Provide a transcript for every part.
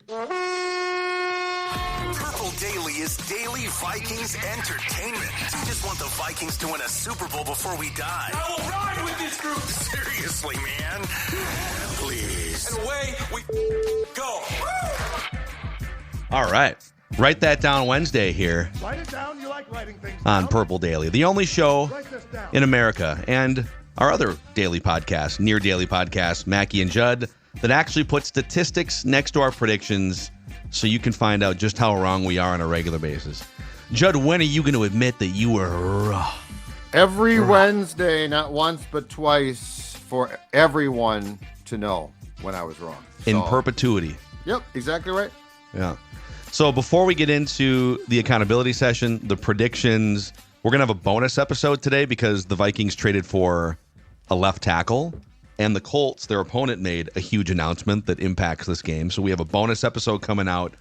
Purple Daily is daily Vikings entertainment. We just want the Vikings to win a Super Bowl before we die. I will ride with this group. Seriously, man. Please. And away we go. All right. Write that down Wednesday here. Write it down. You like writing things On down? Purple Daily, the only show in America and our other daily podcast, near daily podcast, Mackie and Judd, that actually put statistics next to our predictions so you can find out just how wrong we are on a regular basis. Judd, when are you going to admit that you were wrong? Every Wednesday, not once but twice, for everyone to know when I was wrong. In perpetuity. Yep, exactly right. Yeah. So before we get into the accountability session, the predictions, we're going to have a bonus episode today because the Vikings traded for a left tackle, and the Colts, their opponent, made a huge announcement that impacts this game. So we have a bonus episode coming out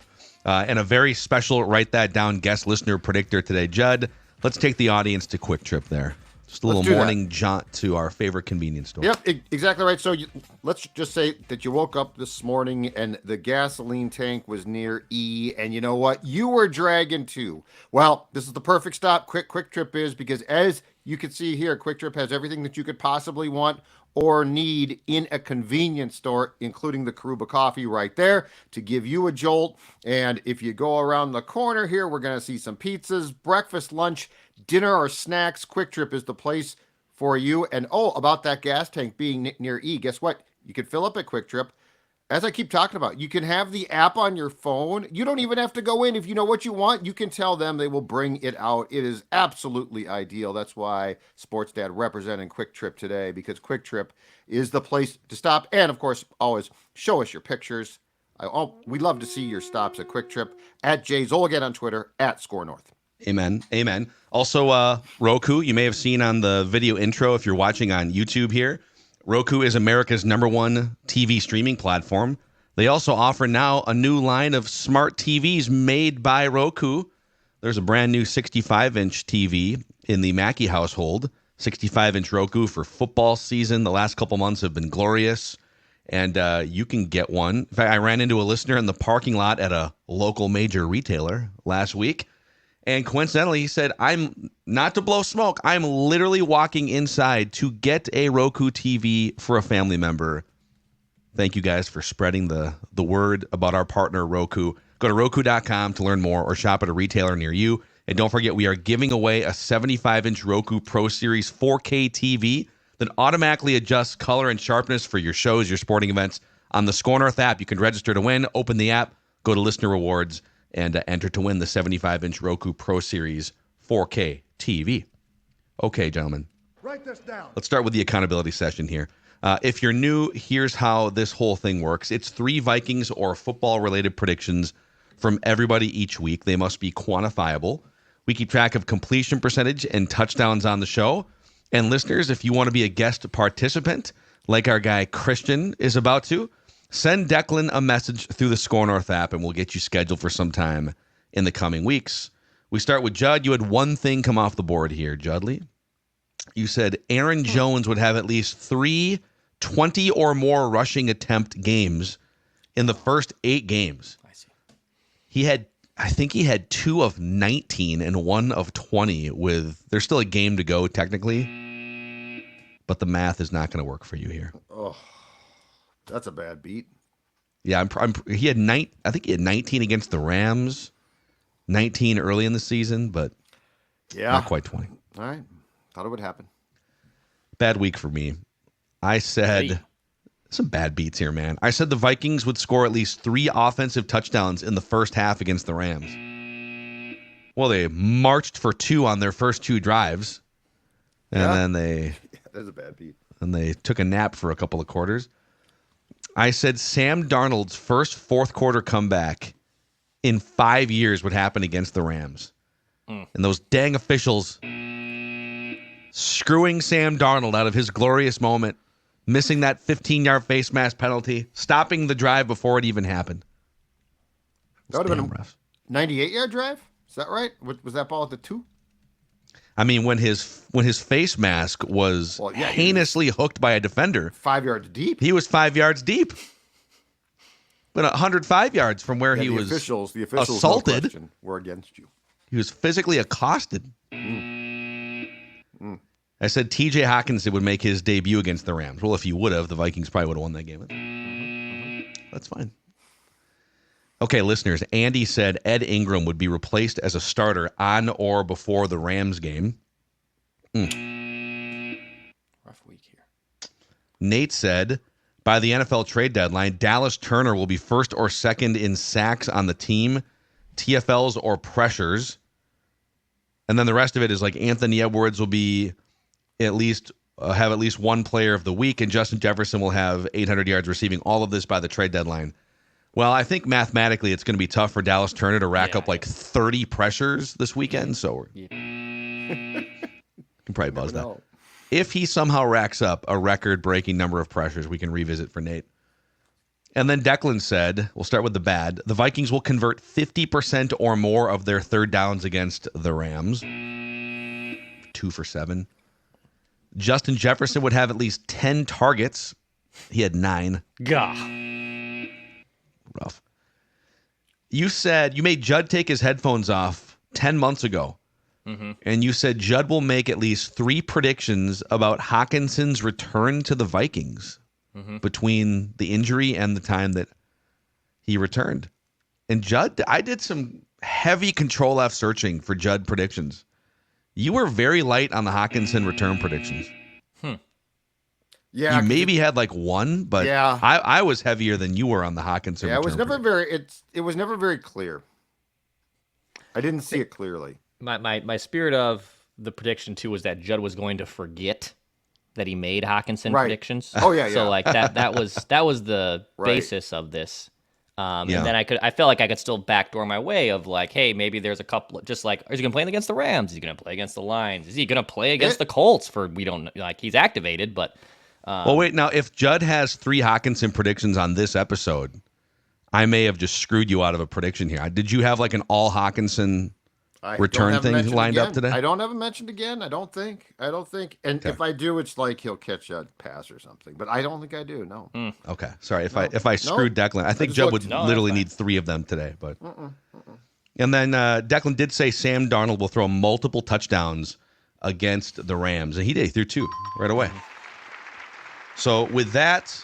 and a very special write that down guest listener predictor today. Judd, let's take the audience to Quick Trip there. Just a little morning jaunt to our favorite convenience store. Yep, exactly right. So let's just say that you woke up this morning and the gasoline tank was near E, and you know what? You were dragging too. Well, this is the perfect stop. Quick Trip is, because as you can see here, Quick Trip has everything that you could possibly want or need in a convenience store, including the Karuba coffee right there to give you a jolt. And if you go around the corner here, we're going to see some pizzas, breakfast, lunch, dinner, or snacks. Quick Trip is the place for you. And about that gas tank being near E, guess what? You can fill up at Quick Trip. As I keep talking about, you can have the app on your phone. You don't even have to go in. If you know what you want, you can tell them. They will bring it out. It is absolutely ideal. That's why Sports Dad representing Quick Trip today, because Quick Trip is the place to stop. And, of course, always show us your pictures. We love to see your stops at Quick Trip, at Jay Zolgad on Twitter, at Score North. Amen. Amen. Also, Roku, you may have seen on the video intro if you're watching on YouTube here. Roku is America's #1 TV streaming platform. They also offer now a new line of smart TVs made by Roku. There's a brand new 65-inch TV in the Mackey household. 65-inch Roku for football season. The last couple months have been glorious, and you can get one. In fact, I ran into a listener in the parking lot at a local major retailer last week. And coincidentally, he said, I'm not to blow smoke. I'm literally walking inside to get a Roku TV for a family member. Thank you guys for spreading the word about our partner, Roku. Go to Roku.com to learn more or shop at a retailer near you. And don't forget, we are giving away a 75-inch Roku Pro Series 4K TV that automatically adjusts color and sharpness for your shows, your sporting events. On the Score North app, you can register to win. Open the app, go to Listener Rewards, and enter to win the 75-inch Roku Pro Series 4K TV. Okay, gentlemen. Write this down. Let's start with the accountability session here. If you're new, here's how this whole thing works. It's 3 Vikings or football-related predictions from everybody each week. They must be quantifiable. We keep track of completion percentage and touchdowns on the show. And listeners, if you want to be a guest participant, like our guy Christian is about to, send Declan a message through the Score North app, and we'll get you scheduled for some time in the coming weeks. We start with Judd. You had one thing come off the board here, Judley. You said Aaron Jones would have at least 3 20 or more rushing attempt games in the first 8 games. I see. I think he had 2 of 19 and 1 of 20 there's still a game to go technically, but the math is not going to work for you here. Oh. That's a bad beat. Yeah, I think he had 19 against the Rams, 19 early in the season, but not quite 20. All right. Thought it would happen. Bad week for me. I said some bad beats here, man. I said the Vikings would score at least 3 offensive touchdowns in the first half against the Rams. Well, they marched for 2 on their first 2 drives, and then that's a bad beat. And they took a nap for a couple of quarters. I said Sam Darnold's first fourth quarter comeback in 5 years would happen against the Rams. And those dang officials screwing Sam Darnold out of his glorious moment, missing that 15-yard face mask penalty, stopping the drive before it even happened. That would have been a 98-yard drive? Is that right? Was that ball at the 2? I mean, when his face mask was heinously hooked by a defender. 5 yards deep. He was 5 yards deep. But 105 yards from where he was the officials, assaulted. no question, were against you. He was physically accosted. I said TJ Hawkinson would make his debut against the Rams. Well, if he would have, the Vikings probably would have won that game. That's fine. Okay, listeners, Andy said Ed Ingram would be replaced as a starter on or before the Rams game. Rough week here. Nate said, by the NFL trade deadline, Dallas Turner will be first or second in sacks on the team, TFLs or pressures. And then the rest of it is like Anthony Edwards will be have at least one player of the week, and Justin Jefferson will have 800 yards receiving. All of this by the trade deadline. Well, I think mathematically it's going to be tough for Dallas Turner to rack up like 30 pressures this weekend. So we can probably buzz that. If he somehow racks up a record-breaking number of pressures, we can revisit for Nate. And then Declan said, we'll start with the bad, the Vikings will convert 50% or more of their third downs against the Rams. 2 for 7. Justin Jefferson would have at least 10 targets. He had 9. Gah. Rough. You said you made Judd take his headphones off 10 months ago. And you said Judd will make at least 3 predictions about Hawkinson's return to the Vikings between the injury and the time that he returned. And Judd, I did some heavy Control F searching for Judd predictions. You were very light on the Hawkinson return predictions. Yeah, you maybe had like 1, but yeah. I was heavier than you were on the Hawkinson. Yeah, it was return never prediction. it was never very clear. I didn't see it clearly. My spirit of the prediction too was that Judd was going to forget that he made Hawkinson predictions. Oh yeah. So like that was the basis of this. And then I felt like I could still backdoor my way of like, hey, maybe there's a couple, just like, is he going to play against the Rams? Is he going to play against the Lions? Is he going to play against the Colts? We don't know, like he's activated, but. Well, wait, now if Judd has 3 Hawkinson predictions on this episode, I may have just screwed you out of a prediction here. Did you have like an all Hawkinson return thing lined up today? I don't have him mentioned again. I don't think. And if I do, it's like he'll catch a pass or something. But I don't think I do. No. Okay. Sorry if I screwed Declan. I think Judd would literally need 3 of them today. But and then Declan did say Sam Darnold will throw multiple touchdowns against the Rams, and he threw 2 right away. So with that,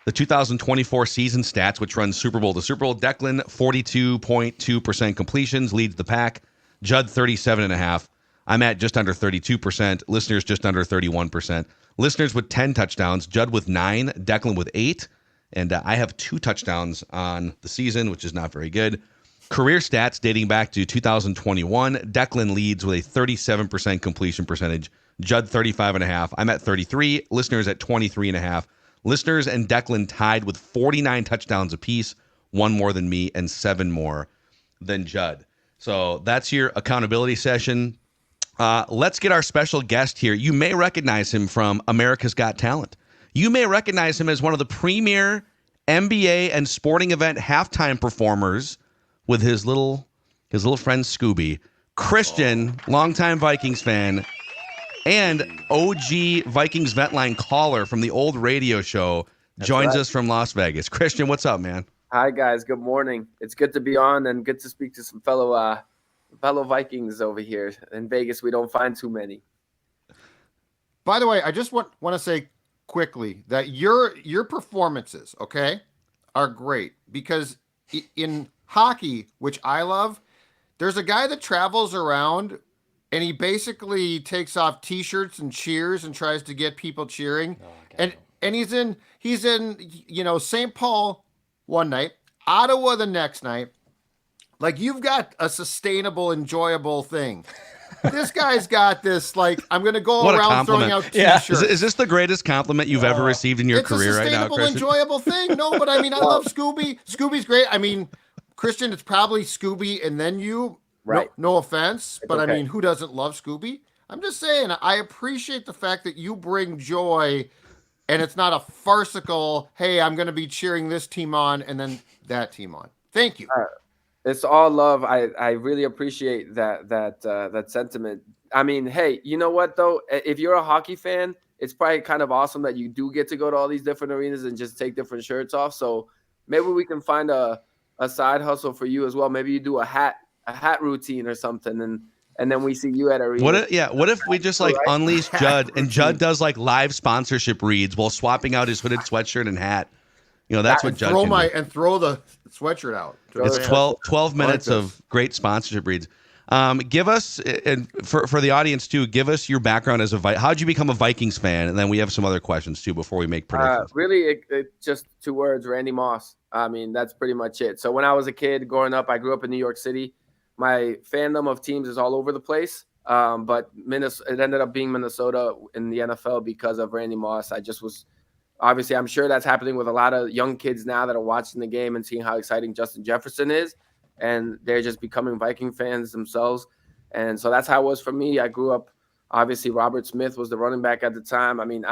the 2024 season stats, which runs Super Bowl to Super Bowl, Declan 42.2% completions, leads the pack. Judd 37.5%. I'm at just under 32%. Listeners just under 31%. Listeners with 10 touchdowns. Judd with 9. Declan with 8. And I have 2 touchdowns on the season, which is not very good. Career stats dating back to 2021. Declan leads with a 37% completion percentage. Judd 35.5. I'm at 33. Listeners at 23.5. Listeners and Declan tied with 49 touchdowns apiece, 1 more than me and 7 more than Judd. So that's your accountability session. Let's get our special guest here. You may recognize him from America's Got Talent. You may recognize him as one of the premier NBA and sporting event halftime performers with his little friend Scooby. Christian, longtime Vikings fan, and OG Vikings Vent Line caller from the old radio show, joins us from Las Vegas. Christian, what's up, man? Hi, guys. Good morning. It's good to be on and good to speak to some fellow Vikings over here. In Vegas, we don't find too many. By the way, I just want to say quickly that your performances, okay, are great because in hockey, which I love, there's a guy that travels around and he basically takes off T-shirts and cheers and tries to get people cheering. And he's in St. Paul one night, Ottawa the next night. Like, you've got a sustainable, enjoyable thing. This guy's got this, like, I'm going to go around throwing out T-shirts. Is this the greatest compliment you've ever received in your career right now, Christian? It's a sustainable, enjoyable thing. No, but I mean, I love Scooby. Scooby's great. I mean, Christian, it's probably Scooby and then you. Right. No offense, but okay. I mean, who doesn't love Scooby? I'm just saying, I appreciate the fact that you bring joy and it's not a farcical, hey, I'm going to be cheering this team on and then that team on. Thank you. It's all love. I really appreciate that sentiment. I mean, hey, you know what, though? If you're a hockey fan, it's probably kind of awesome that you do get to go to all these different arenas and just take different shirts off. So maybe we can find a side hustle for you as well. Maybe you do a hat routine or something, and then we see you at arena. What if we just like unleash Judd and Judd does like live sponsorship reads while swapping out his hooded sweatshirt and hat? That's what Judd can do. And throw the sweatshirt out. It's 12 minutes of great sponsorship reads. Give us, and for the audience too, give us your background as how'd you become a Vikings fan? And then we have some other questions too before we make predictions. Really, it just 2 words, Randy Moss. I mean, that's pretty much it. So when I was a kid growing up, I grew up in New York City. My fandom of teams is all over the place. But it ended up being Minnesota in the NFL because of Randy Moss. I just was, obviously, I'm sure that's happening with a lot of young kids now that are watching the game and seeing how exciting Justin Jefferson is. And they're just becoming Viking fans themselves. And so that's how it was for me. I grew up, obviously, Robert Smith was the running back at the time. I mean,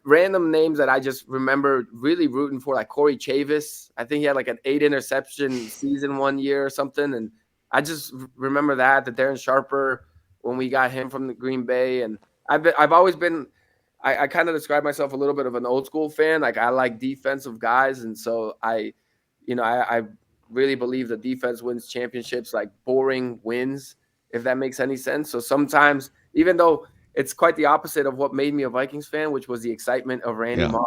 random names that I just remember really rooting for, like Corey Chavis. I think he had like an 8 interception season one year or something. And I just remember that Darren Sharper, when we got him from the Green Bay. And I've always been, I kind of describe myself a little bit of an old school fan. Like I like defensive guys. And so I really believe the defense wins championships, like boring wins, if that makes any sense. So sometimes, even though it's quite the opposite of what made me a Vikings fan, which was the excitement of Randy Moss,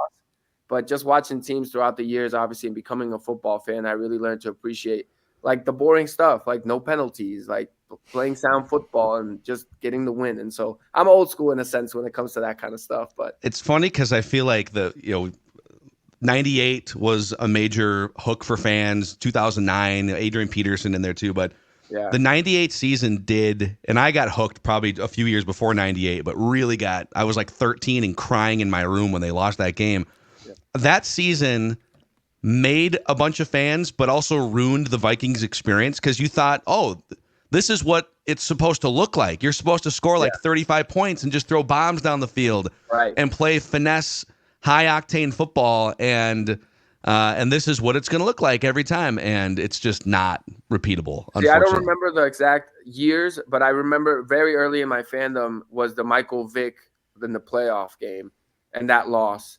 but just watching teams throughout the years, obviously, and becoming a football fan, I really learned to appreciate like the boring stuff, like no penalties, like playing sound football and just getting the win. And so I'm old school in a sense when it comes to that kind of stuff. But it's funny because I feel like 98 was a major hook for fans. 2009, Adrian Peterson in there too. But the 98 season did, and I got hooked probably a few years before 98, but really I was like 13 and crying in my room when they lost that game. Yeah. That season made a bunch of fans, but also ruined the Vikings experience because you thought, oh, this is what it's supposed to look like. You're supposed to score like 35 points and just throw bombs down the field and play finesse, high-octane football, and this is what it's going to look like every time, and it's just not repeatable, unfortunately. I don't remember the exact years, but I remember very early in my fandom was the Michael Vick in the playoff game, and that loss.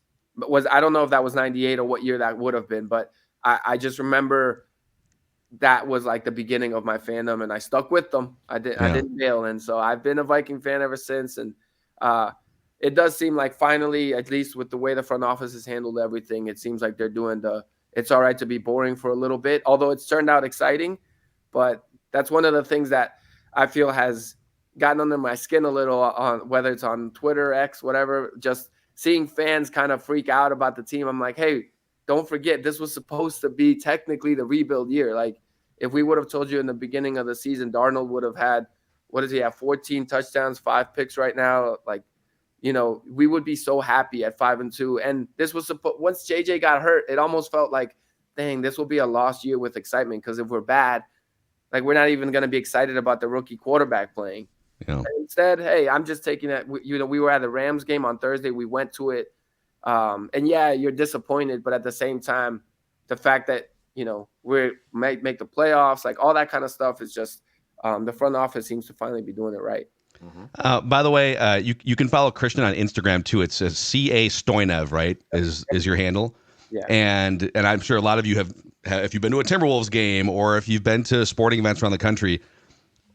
I don't know if that was 98 or what year that would have been, but I just remember that was like the beginning of my fandom, and I stuck with them. I didn't bail, and so I've been a Viking fan ever since, and it does seem like finally, at least with the way the front office has handled everything, it seems like they're doing it's all right to be boring for a little bit, although it's turned out exciting. But that's one of the things that I feel has gotten under my skin a little, on whether it's on Twitter, X, whatever, just seeing fans kind of freak out about the team. I'm like, hey, don't forget, this was supposed to be technically the rebuild year. Like, if we would have told you in the beginning of the season, Darnold would have had, 14 touchdowns, 5 picks right now. Like, we would be so happy at 5-2. And this was once JJ got hurt, it almost felt like, dang, this will be a lost year with excitement. Because if we're bad, like, we're not even going to be excited about the rookie quarterback playing. Yeah. Instead, hey, I'm just taking it. We were at the Rams game on Thursday. We went to it. And yeah, you're disappointed. But at the same time, the fact that, we make the playoffs, like all that kind of stuff is just the front office seems to finally be doing it right. Mm-hmm. By the way, you can follow Christian on Instagram too. It says CA Stoinev, right? Is your handle? Yeah. And I'm sure a lot of you have, if you've been to a Timberwolves game or if you've been to sporting events around the country,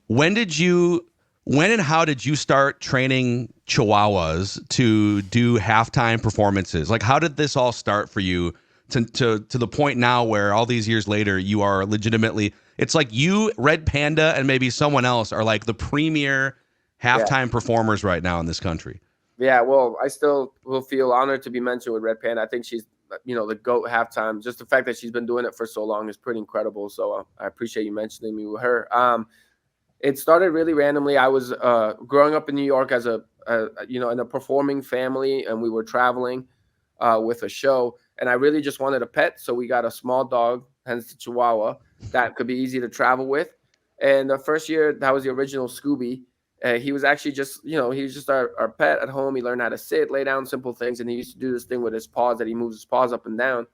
when and how did you start training Chihuahuas to do halftime performances? Like, how did this all start for you to the point now where all these years later you are legitimately, it's like you, Red Panda, and maybe someone else are like the premier halftime performers right now in this country. Yeah, well, I still will feel honored to be mentioned with Red Panda. I think she's, the GOAT halftime. Just the fact that she's been doing it for so long is pretty incredible. So I appreciate you mentioning me with her. It started really randomly. I was growing up in New York as in a performing family, and we were traveling with a show. And I really just wanted a pet, so we got a small dog, hence the Chihuahua, that could be easy to travel with. And the first year, that was the original Scooby. He was actually just, he was just our pet at home. He learned how to sit, lay down, simple things. And he used to do this thing with his paws that he moves his paws up and down.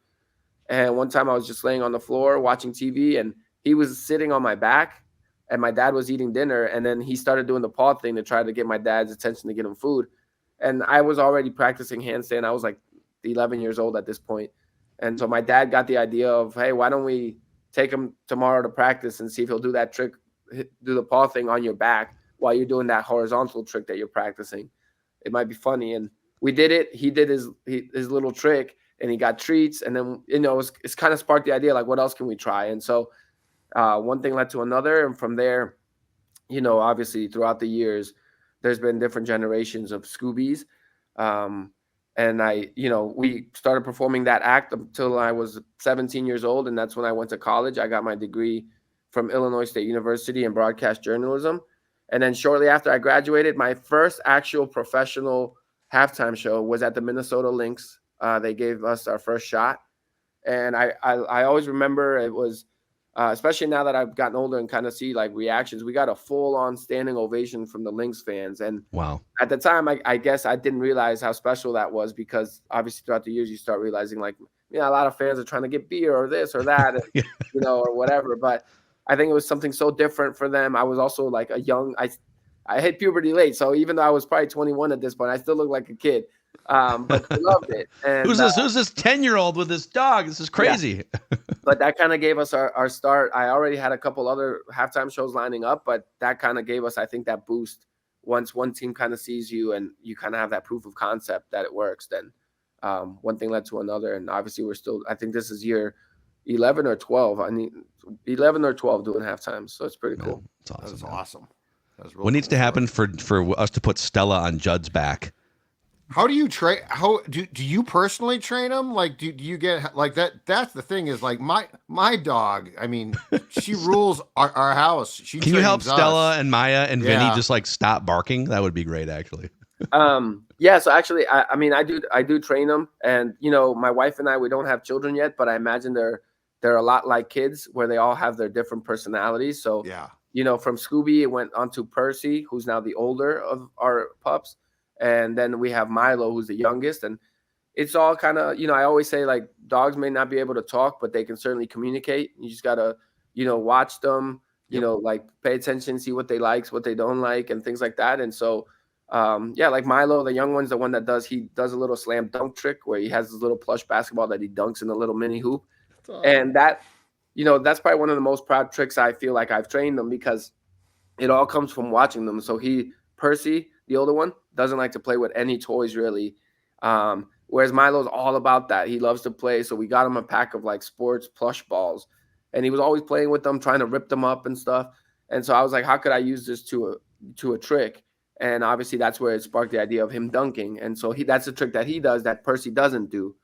And one time I was just laying on the floor watching TV, and he was sitting on my back, and my dad was eating dinner. And then he started doing the paw thing to try to get my dad's attention to get him food. And I was already practicing handstand. I was like 11 years old at this point. And so my dad got the idea of, hey, why don't we take him tomorrow to practice and see if he'll do that trick, do the paw thing on your back while you're doing that horizontal trick that you're practicing. It might be funny. And we did it. He did his little trick and he got treats. And then, it's kind of sparked the idea, like, what else can we try? And so one thing led to another. And from there, obviously throughout the years, there's been different generations of Scoobies. And we started performing that act until I was 17 years old. And that's when I went to college. I got my degree from Illinois State University in broadcast journalism. And then shortly after I graduated, my first actual professional halftime show was at the Minnesota Lynx. They gave us our first shot. And I always remember it was, especially now that I've gotten older and kind of see like reactions, we got a full-on standing ovation from the Lynx fans. And wow, at the time, I guess I didn't realize how special that was, because obviously throughout the years you start realizing, like, a lot of fans are trying to get beer or this or that, and, or whatever. But I think it was something so different for them. I was also like I hit puberty late, so even though I was probably 21 at this point, I still looked like a kid. But I loved it. And who's this 10-year-old with this dog? This is crazy. Yeah. But that kind of gave us our start. I already had a couple other halftime shows lining up, but that kind of gave us, I think, that boost. Once one team kind of sees you and you kind of have that proof of concept that it works, then one thing led to another. And obviously we're still, I think this is year 11 or 12. 11 or 12 doing halftime. So it's pretty cool. It's awesome. That's awesome. That's really what needs to happen for us to put Stella on Judd's back? How do you train? How do you personally train them? Like, do you get like that? That's the thing is, like, my dog. I mean, she rules our house. Can you help Stella and Maya and Vinny just like stop barking? That would be great, actually. Yeah. So actually, I do train them, and my wife and I, we don't have children yet, but I imagine they're a lot like kids, where they all have their different personalities. So yeah. From Scooby, it went on to Percy, who's now the older of our pups. And then we have Milo, who's the youngest. And it's all kind of, I always say, like, dogs may not be able to talk, but they can certainly communicate. You just got to, watch them, like pay attention, see what they like, what they don't like, and things like that. And so, like Milo, the young one's the one that does a little slam dunk trick where he has this little plush basketball that he dunks in a little mini hoop. Awesome. And that, that's probably one of the most proud tricks I feel like I've trained them, because it all comes from watching them. So Percy, the older one, doesn't like to play with any toys really. Whereas Milo's all about that. He loves to play. So we got him a pack of like sports plush balls, and he was always playing with them, trying to rip them up and stuff. And so I was like, how could I use this to a trick? And obviously that's where it sparked the idea of him dunking. And so that's a trick that he does that Percy doesn't do.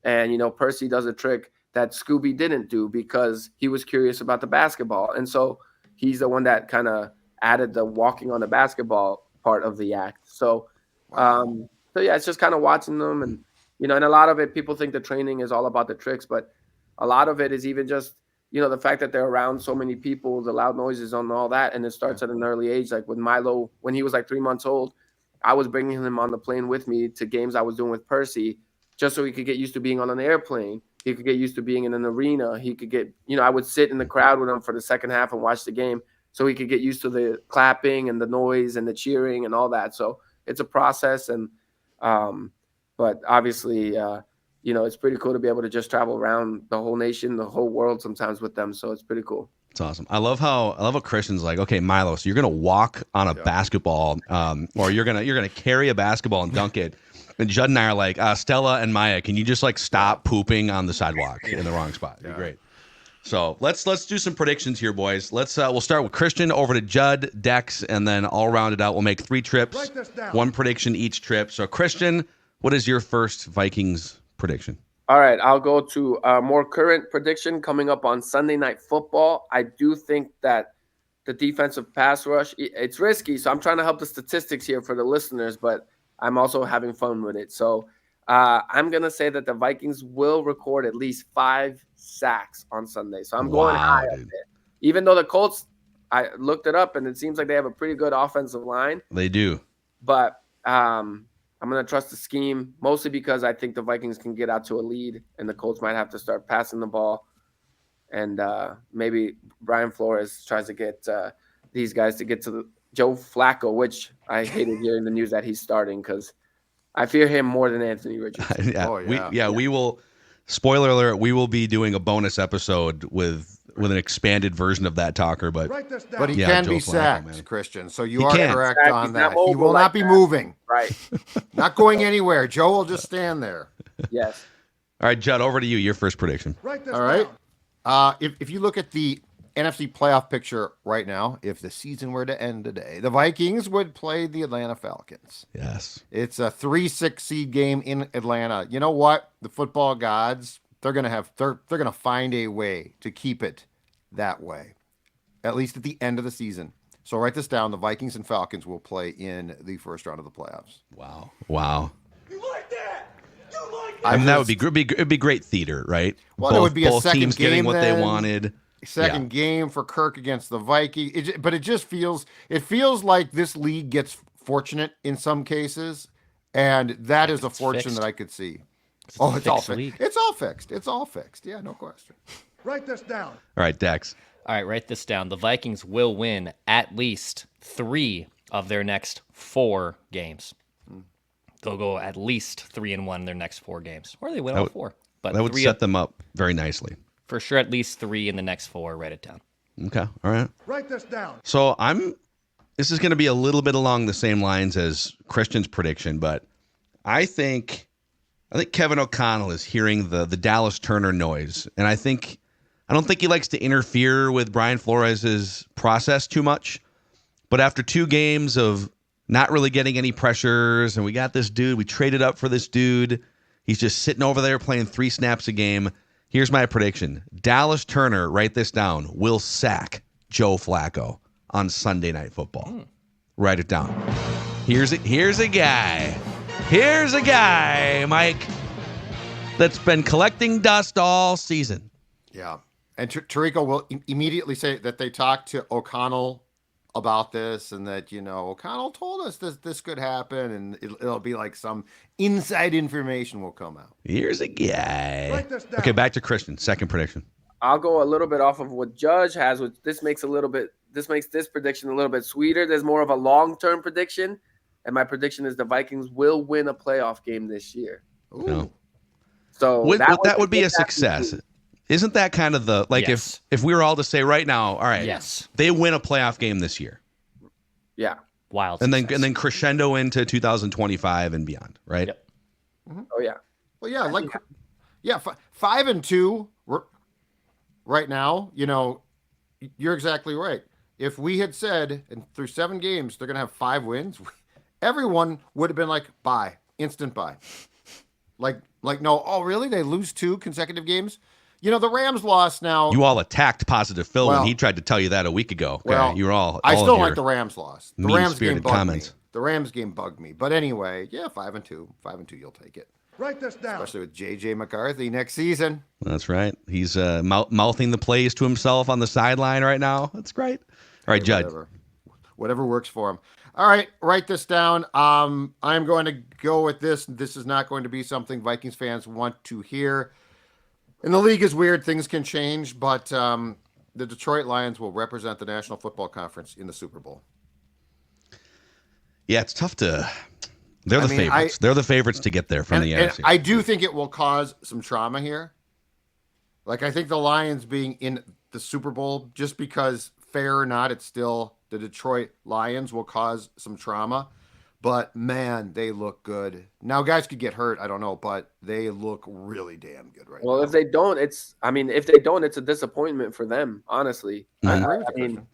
And, Percy does a trick that Scooby didn't do because he was curious about the basketball. And so he's the one that kind of added the walking on the basketball part of the act. So, yeah, it's just kind of watching them. And, and a lot of it, people think the training is all about the tricks, but a lot of it is even just, the fact that they're around so many people, the loud noises and all that. And it starts at an early age. Like with Milo, when he was like 3 months old, I was bringing him on the plane with me to games I was doing with Percy, just so he could get used to being on an airplane. He could get used to being in an arena. He could get, I would sit in the crowd with him for the second half and watch the game, so he could get used to the clapping and the noise and the cheering and all that. So it's a process. And, but obviously, it's pretty cool to be able to just travel around the whole nation, the whole world sometimes with them. So it's pretty cool. It's awesome. I love how Christian's like, okay, Milo, so you're gonna walk on a basketball, or you're gonna carry a basketball and dunk it. And Judd and I are like, Stella and Maya, can you just like stop pooping on the sidewalk in the wrong spot? It'd be great. So let's do some predictions here, boys. We'll start with Christian, over to Judd, Dex, and then all rounded out. We'll make 3 trips, one prediction each trip. So Christian, what is your first Vikings prediction? All right, I'll go to a more current prediction coming up on Sunday Night Football. I do think that the defensive pass rush, it's risky, so I'm trying to help the statistics here for the listeners, but I'm also having fun with it. So I'm going to say that the Vikings will record at least 5 sacks on Sunday. So I'm going high on it. Even though the Colts, I looked it up, and it seems like they have a pretty good offensive line. They do. But I'm going to trust the scheme, mostly because I think the Vikings can get out to a lead, and the Colts might have to start passing the ball. And maybe Brian Flores tries to get these guys to get to Joe Flacco, which I hated hearing the news that he's starting, because I fear him more than Anthony Richardson. We will. Spoiler alert: we will be doing a bonus episode with an expanded version of that talker. But Write this down. But he Yeah, can Joe be Flacco, sacked, man. Christian. So you He are can. correct He's on not that. He mobile will like not be that. moving, Right. not going anywhere. Joe will just stand there. Yes. all right, Judd, over to you. Your first prediction. Write this All right. down. If you look at the NFC playoff picture right now, if the season were to end today, the Vikings would play the Atlanta Falcons. Yes. It's a 3-6 seed game in Atlanta. You know what? The football gods, they're gonna find a way to keep it that way, at least at the end of the season. So write this down: the Vikings and Falcons will play in the first round of the playoffs. Wow. You like that? You like I that? mean, that would it'd be great theater, right? Well, it would be a both second teams getting game what they then. wanted. Second game for Kirk against the Vikings. But it feels like this league gets fortunate in some cases, and that is a fortune fixed. that I could see. It's Oh, a it's all fixed fixed. league. It's all fixed. It's all fixed. Yeah, no question. Write this down. All right, Dex. All right, write this down. The Vikings will win at least 3 of their next 4 games. They'll go at least 3-1 in their next 4 games, or they win all 4. But That would 3 set them up very nicely. for sure, at least 3 in the next 4. Write it down. Okay. All right. Write this down. So this is going to be a little bit along the same lines as Christian's prediction, but I think Kevin O'Connell is hearing the Dallas Turner noise, and I don't think he likes to interfere with Brian Flores' process too much. But after 2 games of not really getting any pressures, and we got this dude, we traded up for this dude. He's just sitting over there playing 3 snaps a game. Here's my prediction. Dallas Turner, write this down, will sack Joe Flacco on Sunday Night Football. Write it down. Here's a guy, Mike, that's been collecting dust all season. Yeah. And Tirico will immediately say that they talked to O'Connell about this, and that, O'Connell told us this could happen, and it'll be like some inside information will come out. Here's a guy. Write this down. Okay, back to Christian. Second prediction. I'll go a little bit off of what Judge has, which this makes this prediction a little bit sweeter. There's more of a long-term prediction, and my prediction is the Vikings will win a playoff game this year. Ooh. No. So that would be a success. Isn't that kind of the Yes. if we were all to say right now, all right, Yes. they win a playoff game this year, Yeah. Wild. and success. then crescendo into 2025 and beyond, right? Yep. Oh, yeah. Well, yeah, 5-2 right now. You're exactly right. If we had said through 7 games they're going to have 5 wins, everyone would have been like, bye, instant bye. Like no, oh really? They lose 2 consecutive games? The Rams lost now. You all attacked Positive Phil when Well- he tried to tell you that a week ago. Okay? Well, you were all. I all still of like your the Rams loss. The Rams game mean-spirited bugged comments. me. The Rams game bugged me. But anyway, yeah, 5-2. 5-2, you'll take it. Write this down. Especially with J.J. McCarthy next season. That's right. He's mouthing the plays to himself on the sideline right now. That's great. All right, Judd. Whatever works for him. All right, write this down. I'm going to go with this. This is not going to be something Vikings fans want to hear. And the league is weird. Things can change, but the Detroit Lions will represent the National Football Conference in the Super Bowl. Yeah, it's tough to. They're the favorites. They're the favorites to get there from the NFC. And I do think it will cause some trauma here. Like, I think the Lions being in the Super Bowl, just because, fair or not, it's still the Detroit Lions, will cause some trauma. But, man, they look good. Now, guys could get hurt. I don't know. But they look really damn good right now. Well, if they don't, it's a disappointment for them, honestly. I agree with you,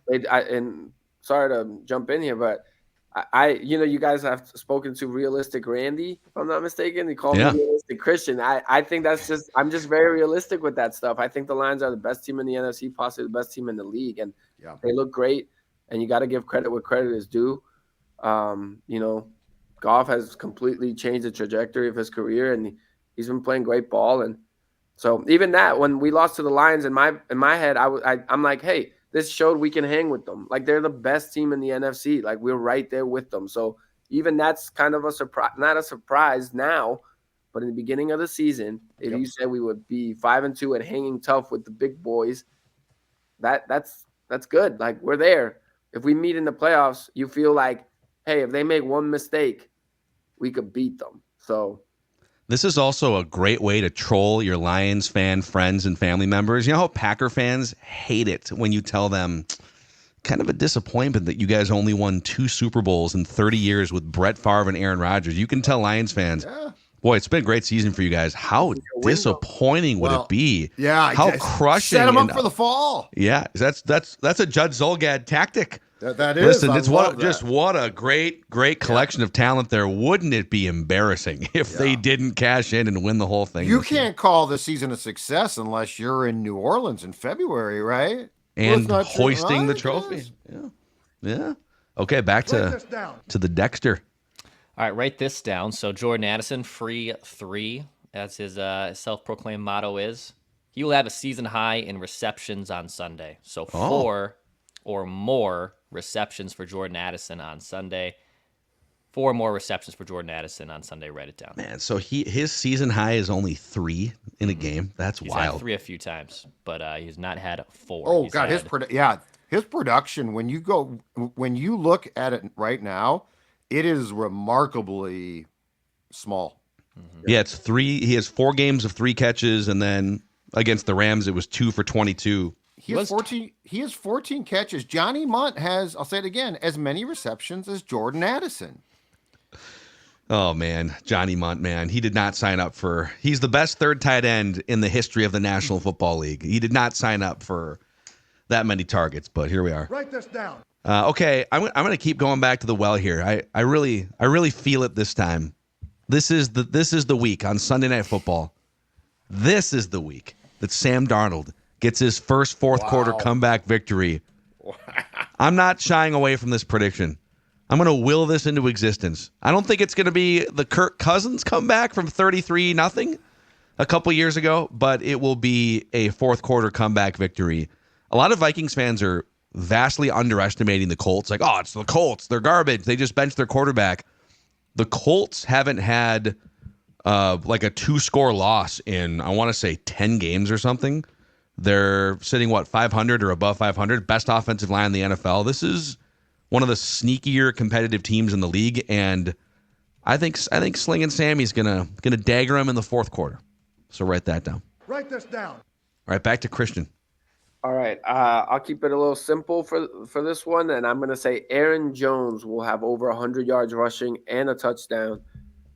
Christian. And sorry to jump in here, but you guys have spoken to Realistic Randy, if I'm not mistaken. He called me Realistic Christian. I think I'm just very realistic with that stuff. I think the Lions are the best team in the NFC, possibly the best team in the league, and they look great. And you got to give credit where credit is due. Goff has completely changed the trajectory of his career, and he's been playing great ball. And so even that, when we lost to the Lions, in my head, I'm like, hey, this showed we can hang with them. Like, they're the best team in the NFC. Like, we're right there with them. So even that's kind of a surprise, not a surprise now, but in the beginning of the season, if you said we would be 5-2 and hanging tough with the big boys, that's good. Like, we're there. If we meet in the playoffs, you feel like, hey, if they make one mistake, we could beat them. So This is also a great way to troll your Lions fan friends and family members. You know how Packer fans hate it when you tell them kind of a disappointment that you guys only won 2 Super Bowls in 30 years with Brett Favre and Aaron Rodgers. You can tell Lions fans, boy, it's been a great season for you guys. How disappointing would it be? Yeah, how crushing. Set them up for the fall. Yeah, that's a Judd Zolgad tactic. That is. Listen, what a great collection of talent there. Wouldn't it be embarrassing if they didn't cash in and win the whole thing? You can't call the season a success unless you're in New Orleans in February, right? And hoisting the trophy. Yeah. Okay, back to the Dexter. All right, write this down. So Jordan Addison, free 3, as his self-proclaimed motto is. He will have a season high in receptions on Sunday. So 4 or more receptions for Jordan Addison on Sunday. 4 more receptions for Jordan Addison on Sunday. Write it down. Man, so his season high is only 3 in a game. That's he's wild. Had 3 a few times, but he's not had 4. Oh God, his production. When you look at it right now, it is remarkably small. Mm-hmm. Yeah, it's 3. He has 4 games of 3 catches, and then against the Rams, it was 2 for 22. He has 14. He has 14 catches. Johnny Munt has, I'll say it again, as many receptions as Jordan Addison. Oh man, Johnny Munt, man, he did not sign up for. He's the best third tight end in the history of the National Football League. He did not sign up for that many targets, but here we are. Write this down. Okay, I'm going to keep going back to the well here. I really feel it this time. This is the week on Sunday Night Football. This is the week that Sam Darnold gets his first fourth quarter comeback victory. Wow. I'm not shying away from this prediction. I'm going to will this into existence. I don't think it's going to be the Kirk Cousins comeback from 33-0 a couple years ago, but it will be a fourth quarter comeback victory. A lot of Vikings fans are vastly underestimating the Colts. Like, oh, it's the Colts. They're garbage. They just benched their quarterback. The Colts haven't had like a 2-score loss in, I want to say, 10 games or something. They're sitting, 500 or above 500? Best offensive line in the NFL. This is one of the sneakier competitive teams in the league, and I think Slinging Sammy's gonna dagger him in the fourth quarter. So write that down. Write this down. All right, back to Christian. All right, I'll keep it a little simple for this one, and I'm going to say Aaron Jones will have over 100 yards rushing and a touchdown.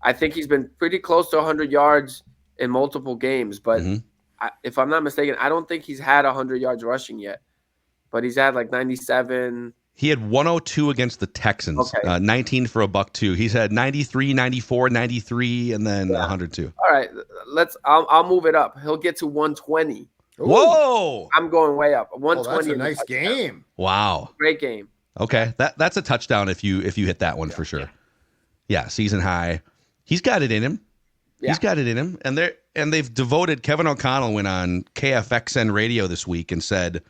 I think he's been pretty close to 100 yards in multiple games, but if I'm not mistaken, I don't think he's had 100 yards rushing yet, but he's had like 97. He had 102 against the Texans, 19 for $102. He's had 93, 94, 93, and then 102. All right, I'll move it up. He'll get to 120. Ooh. Whoa! I'm going way up. 120. That's a nice game. Wow. Great game. Okay, that's a touchdown if you hit that one for sure. Yeah, season high. He's got it in him. Yeah. He's got it in him, and they've devoted. Kevin O'Connell went on KFXN radio this week and said,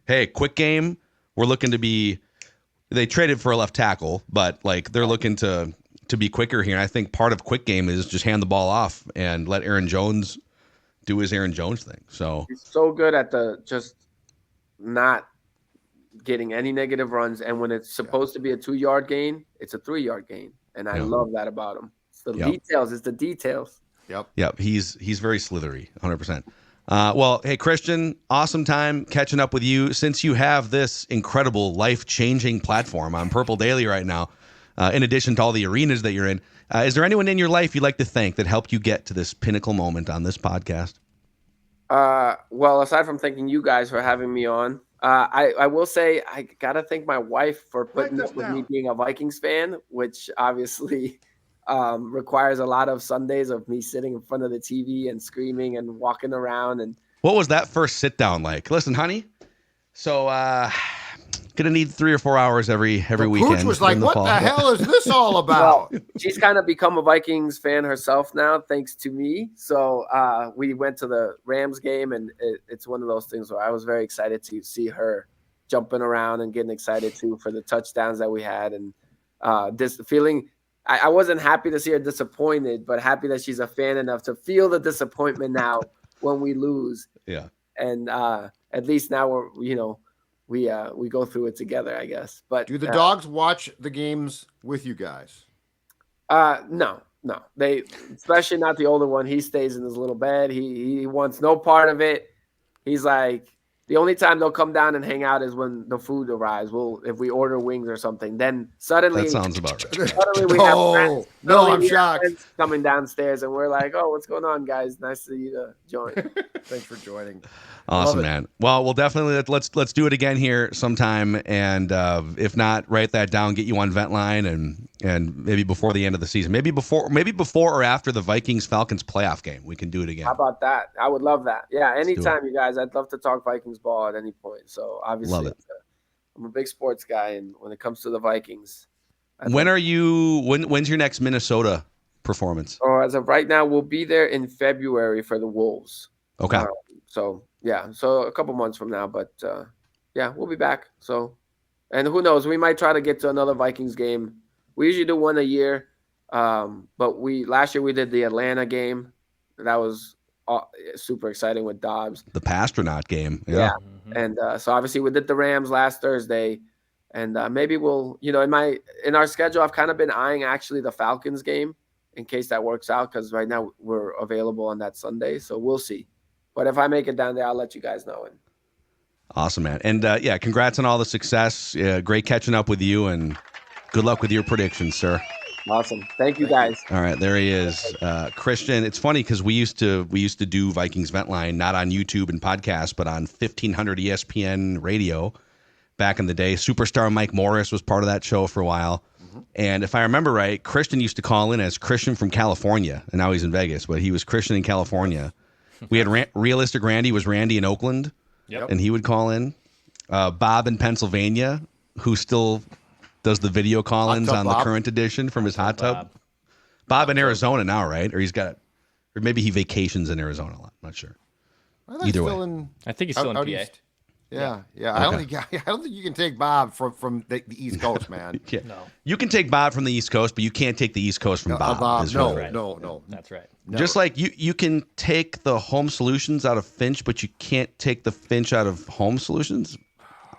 "Hey, quick game. We're looking to be." They traded for a left tackle, but like they're looking to be quicker here. And I think part of quick game is just hand the ball off and let Aaron Jones do his Aaron Jones thing. So he's so good at just not getting any negative runs, and when it's supposed to be a 2-yard gain, it's a 3-yard gain, and I love that about him. It's the details. It's the details. Yep. He's very slithery, 100%. Well, hey, Christian, awesome time catching up with you. Since you have this incredible life-changing platform on Purple Daily right now, in addition to all the arenas that you're in, is there anyone in your life you'd like to thank that helped you get to this pinnacle moment on this podcast? Well, aside from thanking you guys for having me on, I will say I got to thank my wife for putting up with me being a Vikings fan, which obviously requires a lot of Sundays of me sitting in front of the TV and screaming and walking around. And what was that first sit down like? Listen, honey, so gonna need 3 or 4 hours every weekend. Pooch was like, "What the hell is this all about?" Well, she's kind of become a Vikings fan herself now, thanks to me. So we went to the Rams game, and it's one of those things where I was very excited to see her jumping around and getting excited too for the touchdowns that we had, and this feeling. I wasn't happy to see her disappointed, but happy that she's a fan enough to feel the disappointment now when we lose. Yeah. And at least now we go through it together, I guess. But do the dogs watch the games with you guys? No. No, especially not the older one. He stays in his little bed. He wants no part of it. He's like, the only time they'll come down and hang out is when the food arrives. If we order wings or something, then suddenly That sounds about right. Suddenly we have friends. I'm shocked. Coming downstairs, and we're like, "Oh, what's going on, guys? Nice to you to join." Thanks for joining. Awesome, man. Well, we'll definitely let's do it again here sometime, and if not, write that down, get you on Vent Line, and maybe before the end of the season, maybe before or after the Vikings-Falcons playoff game, we can do it again. How about that? I would love that. Yeah, anytime, you guys. I'd love to talk Vikings ball at any point. So obviously, love it. I'm a big sports guy, and when it comes to the Vikings, when's your next Minnesota performance? Oh, as of right now, we'll be there in February for the Wolves. Okay. So a couple months from now, but we'll be back. So, and who knows, we might try to get to another Vikings game. We usually do one a year, but last year we did the Atlanta game. That was super exciting with Dobbs. The Pastronaut game, yeah. And so obviously we did the Rams last Thursday, and maybe we'll, in our schedule, I've kind of been eyeing actually the Falcons game in case that works out, because right now we're available on that Sunday, so we'll see. But if I make it down there, I'll let you guys know. Awesome, man. And congrats on all the success. Great catching up with you, and good luck with your predictions, sir. Awesome. Thank you, guys. All right, there he is. Christian, it's funny because we used to do Vikings Vent Line, not on YouTube and podcast, but on 1500 ESPN radio back in the day. Superstar Mike Morris was part of that show for a while. Mm-hmm. And if I remember right, Christian used to call in as Christian from California, and now he's in Vegas, but he was Christian in California. We had Realistic Randy was Randy in Oakland, and he would call in. Bob in Pennsylvania, who still does the video call-ins on the current edition from his hot tub. Bob in Arizona now, right? Or maybe he vacations in Arizona a lot. I'm not sure. Either way. I think he's still in PA. East. Yeah. I don't think you can take Bob from the East Coast, man. No. You can take Bob from the East Coast, but you can't take the East Coast from Bob. No. That's right. No. Just like you can take the Home Solutions out of Finch, but you can't take the Finch out of Home Solutions.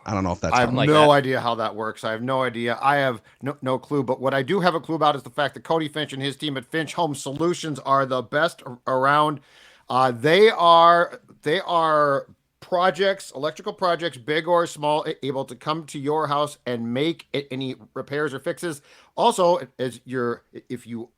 I don't know if that's. I have no idea how that works. I have no idea. I have no clue. But what I do have a clue about is the fact that Cody Finch and his team at Finch Home Solutions are the best around. They are electrical projects, big or small, able to come to your house and make any repairs or fixes. Also, if you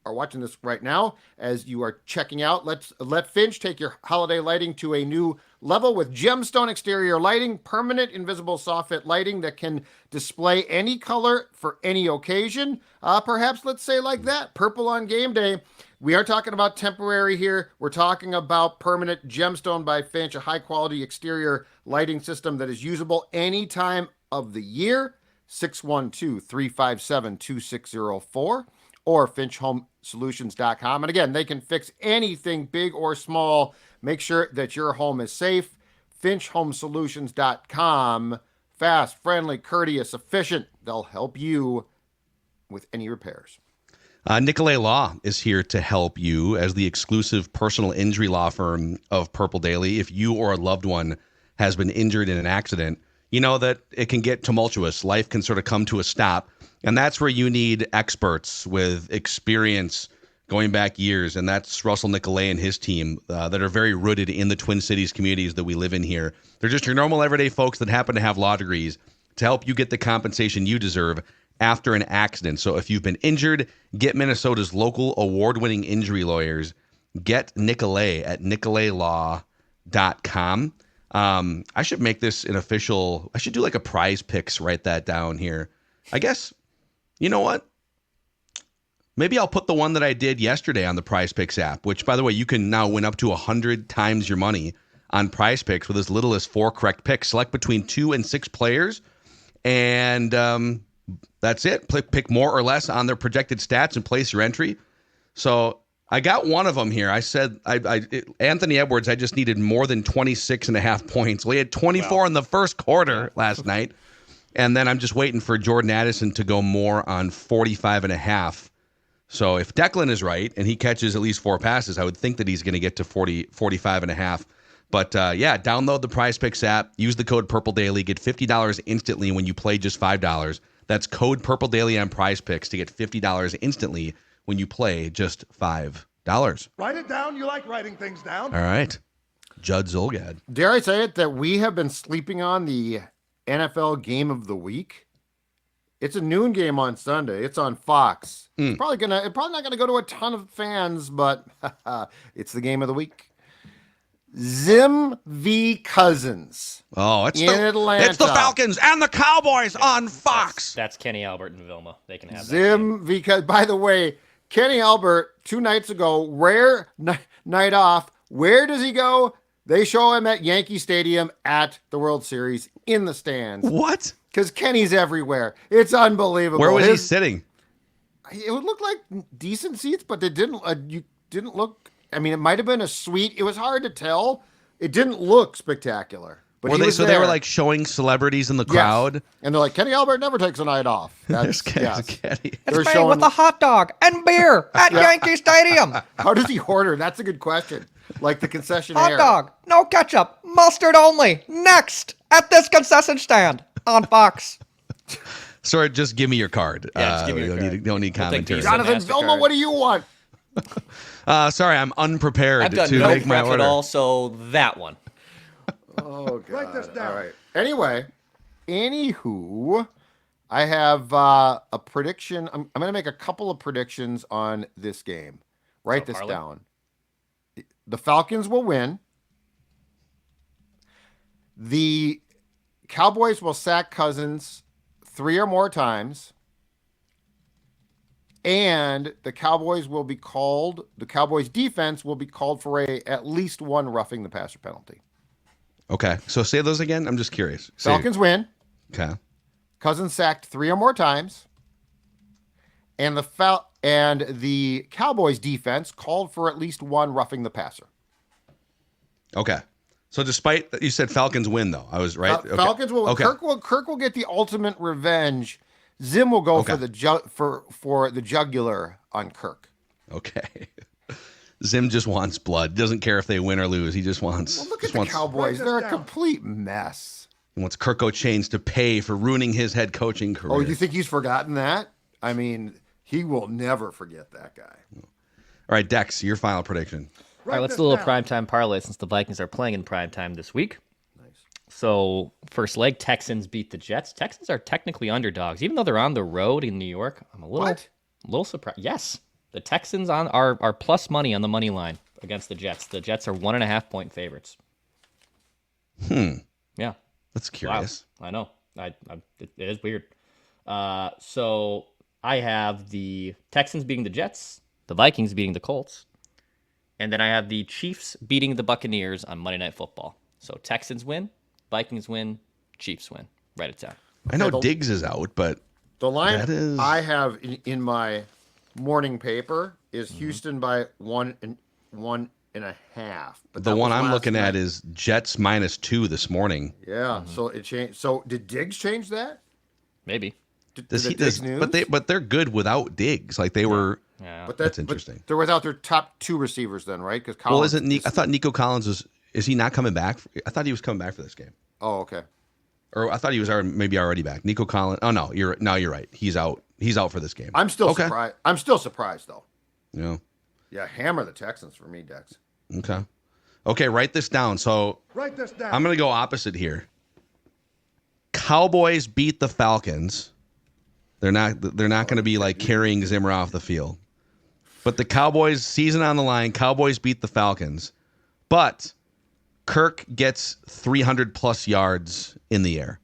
are watching this right now, as you are checking out, let Finch take your holiday lighting to a new level with gemstone exterior lighting, permanent invisible soffit lighting that can display any color for any occasion. Perhaps let's say like that, purple on game day. We are talking about temporary here. We're talking about permanent gemstone by Finch, a high quality exterior lighting system that is usable any time of the year. 612-357-2604 or finchhomesolutions.com. And again, they can fix anything big or small. Make sure that your home is safe. finchhomesolutions.com. Fast, friendly, courteous, efficient. They'll help you with any repairs. Nicolay Law is here to help you as the exclusive personal injury law firm of Purple Daily. If you or a loved one has been injured in an accident, you know that it can get tumultuous. Life can sort of come to a stop. And that's where you need experts with experience going back years. And that's Russell Nicolay and his team that are very rooted in the Twin Cities communities that we live in here. They're just your normal everyday folks that happen to have law degrees to help you get the compensation you deserve after an accident. So if you've been injured, get Minnesota's local award-winning injury lawyers. Get Nicolay at nicolaylaw.com. I should make this an official. I should do like a prize picks, write that down here. I guess, you know what? Maybe I'll put the one that I did yesterday on the Prize Picks app, which, by the way, you can now win up to 100 times your money on Prize Picks with as little as 4 correct picks. Select between 2 and 6 players, and that's it. Pick more or less on their projected stats and place your entry. So I got one of them here. I said, Anthony Edwards, I just needed more than 26.5 points. Well, he had 24 in the first quarter last night. And then I'm just waiting for Jordan Addison to go more on 45.5. So if Declan is right and he catches at least 4 passes, I would think that he's going to get to 45.5. But download the Prize Picks app. Use the code Purple Daily. Get $50 instantly when you play just $5. That's code Purple Daily on Prize Picks to get $50 instantly when you play just $5. Write it down. You like writing things down. All right. Judd Zulgad. Dare I say it that we have been sleeping on the NFL game of the week? It's a noon game on Sunday. It's on Fox. It's probably not gonna go to a ton of fans, but it's the game of the week. Zim v. Cousins. Oh, Atlanta. It's the Falcons and the Cowboys on Fox. That's Kenny Albert and Vilma. They can have Zim v. By the way, Kenny Albert 2 nights ago, rare night off. Where does he go? They show him at Yankee Stadium at the World Series in the stands. What? Because Kenny's everywhere. It's unbelievable. Where was he sitting? It would look like decent seats, but they didn't. You didn't look. I mean, it might have been a suite. It was hard to tell. It didn't look spectacular. But they were like showing celebrities in the crowd, yes. And they're like, Kenny Albert never takes a night off. That's Kenny. It's made with a hot dog and beer at Yankee Stadium. How does he order? That's a good question. Like the concessionaire. Hot dog, no ketchup, mustard only. Next at this concession stand on Fox. Sorry, just give me your card. Yeah, just give me your card. Don't need commentary. Jonathan Vilma, what do you want? Sorry, I'm unprepared I've done to no make my prep order. at all, so that one. Oh, God. Write this down. All right. Anywho, I have a prediction. I'm going to make a couple of predictions on this game. Write this down. The Falcons will win. The Cowboys will sack Cousins 3 or more times. And the Cowboys defense will be called for at least one roughing the passer penalty. Okay, so say those again. I'm just curious. Falcons win. Okay. Cousins sacked 3 or more times. And the Cowboys defense called for at least one roughing the passer. Okay. So despite that you said Falcons win, though, I was right. Falcons will. Okay. Kirk will get the ultimate revenge. Zim will go for the jugular on Kirk. Okay. Zim just wants blood. Doesn't care if they win or lose. He just wants. Well, look at the Cowboys. They're a complete mess. He wants Kirk O'Chains to pay for ruining his head coaching career. Oh, you think he's forgotten that? I mean, he will never forget that guy. All right, Dex, your final prediction. All right, let's do a little primetime parlay since the Vikings are playing in primetime this week. Nice. So, first leg, Texans beat the Jets. Texans are technically underdogs, even though they're on the road in New York. I'm a little surprised. Yes, the Texans are plus money on the money line against the Jets. The Jets are 1.5-point favorites. Yeah. That's curious. Wow. I know. It is weird. So I have the Texans beating the Jets, the Vikings beating the Colts, and then I have the Chiefs beating the Buccaneers on Monday Night Football. So Texans win, Vikings win, Chiefs win. Write it down. I know Diggs is out, but the line I have in my morning paper is Houston by 1.5. But the one I'm looking at is Jets -2 this morning. Yeah, so it changed. So did Diggs change that? Maybe. But they're good without Diggs. Like they were. Yeah. But that's interesting. They're without their top 2 receivers then, right? Because I thought Nico Collins is he not coming back? I thought he was coming back for this game. Oh, okay. Or I thought he was already back. Nico Collins. Oh no, you're right. He's out. He's out for this game. I'm still surprised. I'm still surprised though. Yeah. Yeah, hammer the Texans for me, Dex. Okay, write this down. So write this down. I'm going to go opposite here. Cowboys beat the Falcons. They're not going to be like carrying Zimmer off the field. But the Cowboys, season on the line, Cowboys beat the Falcons. But Kirk gets 300 plus yards in the air.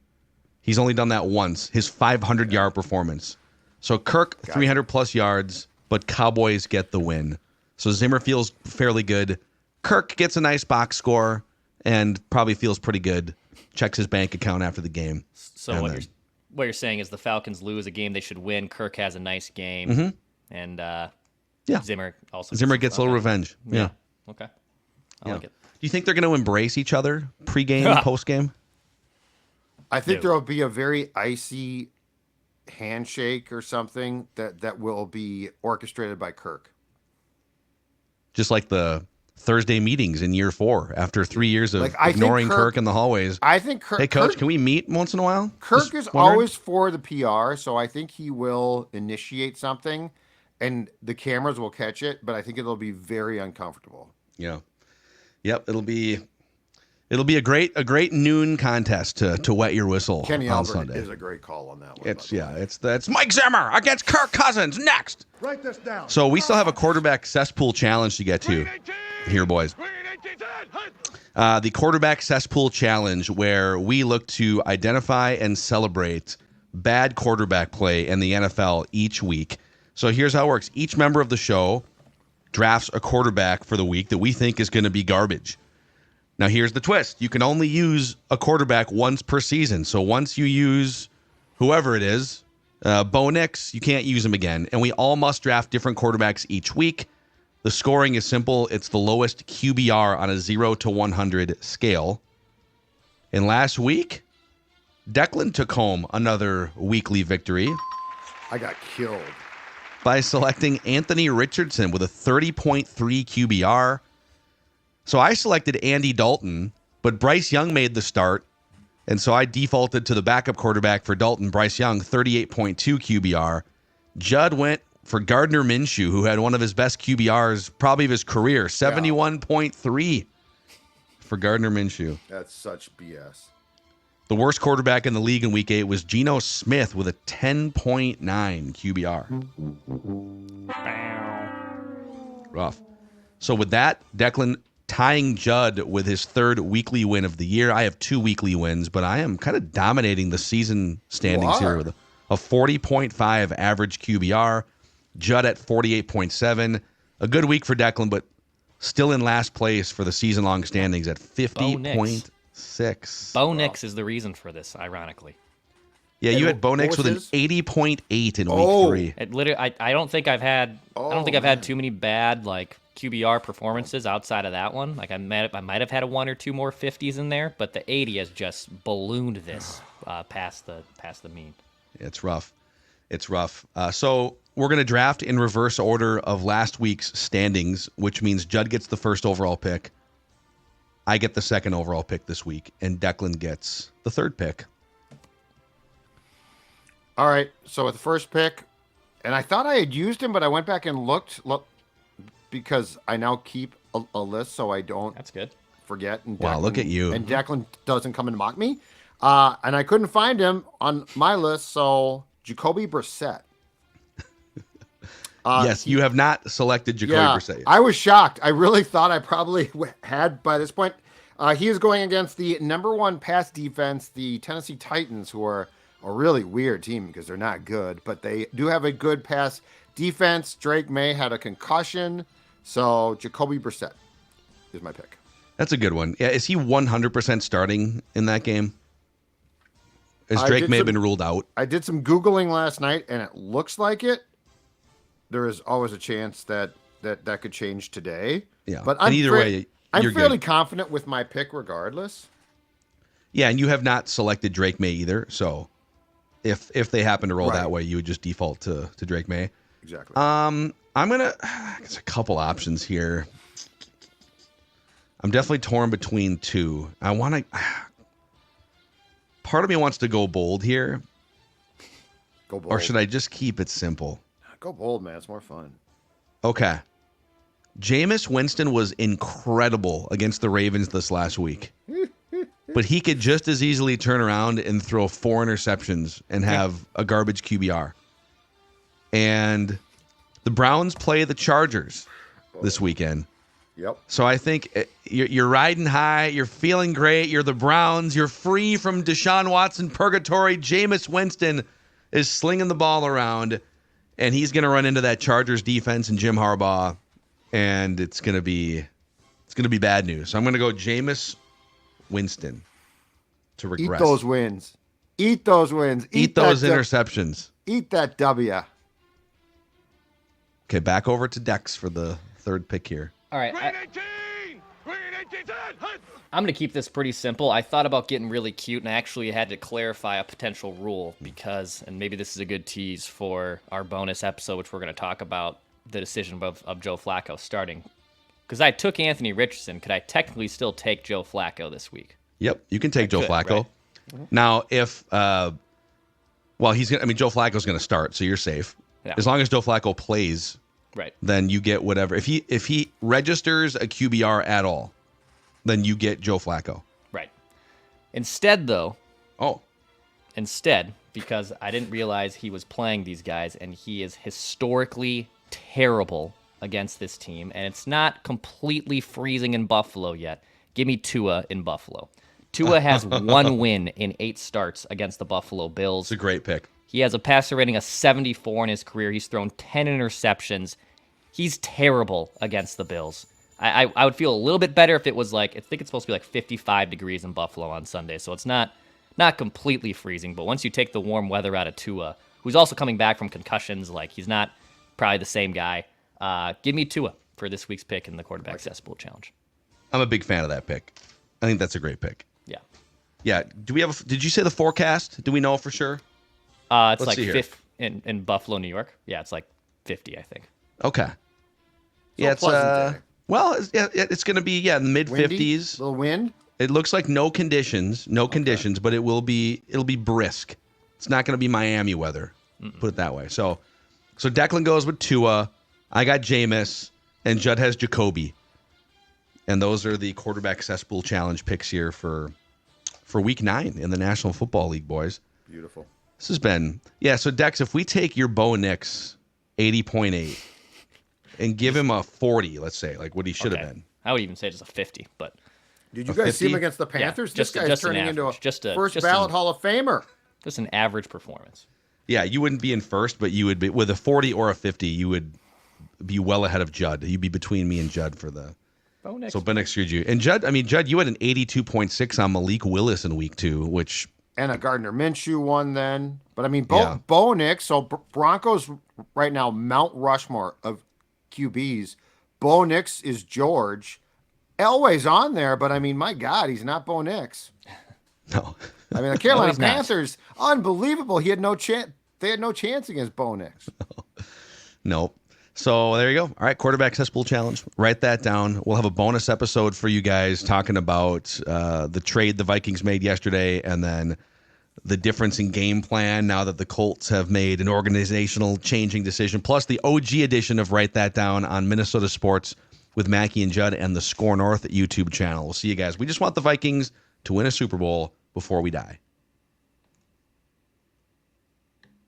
He's only done that once, his 500-yard performance. So Kirk, 300 plus yards, but Cowboys get the win. So Zimmer feels fairly good. Kirk gets a nice box score and probably feels pretty good. Checks his bank account after the game. So what you're saying is the Falcons lose a game they should win. Kirk has a nice game, and Zimmer gets a little revenge. Yeah. Okay. I like it. Do you think they're going to embrace each other pregame, postgame? I think there will be a very icy handshake or something that will be orchestrated by Kirk. Just like the Thursday meetings in year 4 after 3 years of ignoring Kirk in the hallways. I think Kirk. Hey, Coach, can we meet once in a while? Kirk is always for the PR, so I think he will initiate something, and the cameras will catch it, but I think it'll be very uncomfortable. Yeah. Yep. It'll be a great noon contest to wet your whistle Kenny on Albert Sunday. is a great call on that one. It's Mike Zimmer against Kirk Cousins next. Write this down. So we still have a quarterback cesspool challenge to get to here, boys. The quarterback cesspool challenge, where we look to identify and celebrate bad quarterback play in the NFL each week. So here's how it works. Each member of the show drafts a quarterback for the week that we think is going to be garbage. Now, here's the twist. You can only use a quarterback once per season. So once you use whoever it is, Bo Nix, you can't use him again. And we all must draft different quarterbacks each week. The scoring is simple. It's the lowest QBR on a 0 to 100 scale. And last week, Declan took home another weekly victory. I got killed by selecting Anthony Richardson with a 30.3 QBR. So I selected Andy Dalton, but Bryce Young made the start, and so I defaulted to the backup quarterback for Dalton, Bryce Young, 38.2 QBR. Judd went for Gardner Minshew, who had one of his best QBRs probably of his career, 71.3 for Gardner Minshew. That's such BS. The worst quarterback in the league in Week 8 was Geno Smith with a 10.9 QBR. Rough. So with that, Declan tying Judd with his third weekly win of the year. I have 2 weekly wins, but I am kind of dominating the season standings here with a 40.5 average QBR. Judd at 48.7. A good week for Declan, but still in last place for the season-long standings at 50.6. Bo Nix is the reason for this, ironically. Yeah, you had Bo Nix with an 80.8 in week 3. It literally, I don't think I've had too many bad like QBR performances outside of that one. Like I might have had 1 or 2 more 50s in there, but the 80 has just ballooned this past the mean. It's rough. It's rough. So we're going to draft in reverse order of last week's standings, which means Judd gets the first overall pick. I get the second overall pick this week, and Declan gets the third pick. All right. So with the first pick, and I thought I had used him, but I went back and looked because I now keep a list so I don't That's good. forget. And Wow, look at you. And Declan doesn't come and mock me. And I couldn't find him on my list, so Jacoby Brissett. Yes, you have not selected Jacoby Brissett yet. I was shocked. I really thought I probably had by this point. He is going against the number 1 pass defense, the Tennessee Titans, who are a really weird team because they're not good, but they do have a good pass defense. Drake May had a concussion, so Jacoby Brissett is my pick. That's a good one. Yeah, is he 100% starting in that game? Has Drake May been ruled out? I did some Googling last night, and it looks like it. There is always a chance that could change today. Yeah, but either way, I'm fairly confident with my pick regardless. Yeah, and you have not selected Drake May either, so if they happen to roll that way, you would just default to Drake May. Exactly. I'm gonna. There's a couple options here. I'm definitely torn between 2. I want to. Part of me wants to go bold here. Go bold. Or should I just keep it simple? Go bold, man. It's more fun. Okay. Jameis Winston was incredible against the Ravens this last week. But he could just as easily turn around and throw 4 interceptions and have a garbage QBR. And the Browns play the Chargers this weekend. Yep. So I think you're riding high. You're feeling great. You're the Browns. You're free from Deshaun Watson purgatory. Jameis Winston is slinging the ball around, and he's going to run into that Chargers defense and Jim Harbaugh, and it's going to be bad news. So I'm going to go Jameis Winston to regress. Eat those wins. Eat those wins. Eat those interceptions. Eat that W. Okay, back over to Dex for the third pick here. All right. I'm going to keep this pretty simple. I thought about getting really cute, and I actually had to clarify a potential rule because, and maybe this is a good tease for our bonus episode, which we're going to talk about the decision of Joe Flacco starting. Because I took Anthony Richardson. Could I technically still take Joe Flacco this week? Yep, you can take Joe Flacco. Right? Now, if Joe Flacco's going to start, so you're safe. Yeah. As long as Joe Flacco plays, Right. then you get whatever. If he registers a QBR at all, then you get Joe Flacco. Right. Instead, though. Oh. Instead, because I didn't realize he was playing these guys, and he is historically terrible against this team, and it's not completely freezing in Buffalo yet. Give me Tua in Buffalo. Tua has 1 win in 8 starts against the Buffalo Bills. It's a great pick. He has a passer rating of 74 in his career. He's thrown 10 interceptions. He's terrible against the Bills. I would feel a little bit better if it was like, I think it's supposed to be like 55 degrees in Buffalo on Sunday, so it's not completely freezing, but once you take the warm weather out of Tua, who's also coming back from concussions, like he's not probably the same guy, give me Tua for this week's pick in the quarterback cesspool challenge. I'm a big fan of that pick. I think that's a great pick. Yeah. Yeah. Did you say the forecast? Do we know for sure? It's Let's like see here. 5th in Buffalo, New York. Yeah, it's like 50, I think. Okay. Yeah, it's well, it's going to be in the mid 50s. Little wind. It looks like no conditions, but it'll be brisk. It's not going to be Miami weather. Put it that way. So Declan goes with Tua. I got Jameis, and Judd has Jacoby. And those are the quarterback cesspool challenge picks here for week 9 in the National Football League, boys. Beautiful. This has been So Dex, if we take your Bo Nix 80.8 and give him a 40, let's say, like what he should have been. I would even say just a 50, but did you guys see him against the Panthers? Yeah, this guy's turning into a first ballot Hall of Famer. Just an average performance. Yeah, you wouldn't be in first, but you would be with a 40 or a 50. You would be well ahead of Judd. You'd be between me and Judd for the. Bo Nix. So Bo Nix screwed you. And Judd, you had an 82.6 on Malik Willis in week 2, which. And a Gardner Minshew one then. But Bo Nix, so Broncos right now, Mount Rushmore of QBs. Bo Nix is George. Elway's on there, but my God, he's not Bo Nix. No. The Carolina Panthers, unbelievable. He had no chance. They had no chance against Bo Nix. Nope. So there you go. All right, quarterback cesspool challenge. Write that down. We'll have a bonus episode for you guys talking about the trade the Vikings made yesterday, and then the difference in game plan now that the Colts have made an organizational changing decision, plus the OG edition of Write That Down on Minnesota Sports with Mackie and Judd and the Score North YouTube channel. We'll see you guys. We just want the Vikings to win a Super Bowl before we die.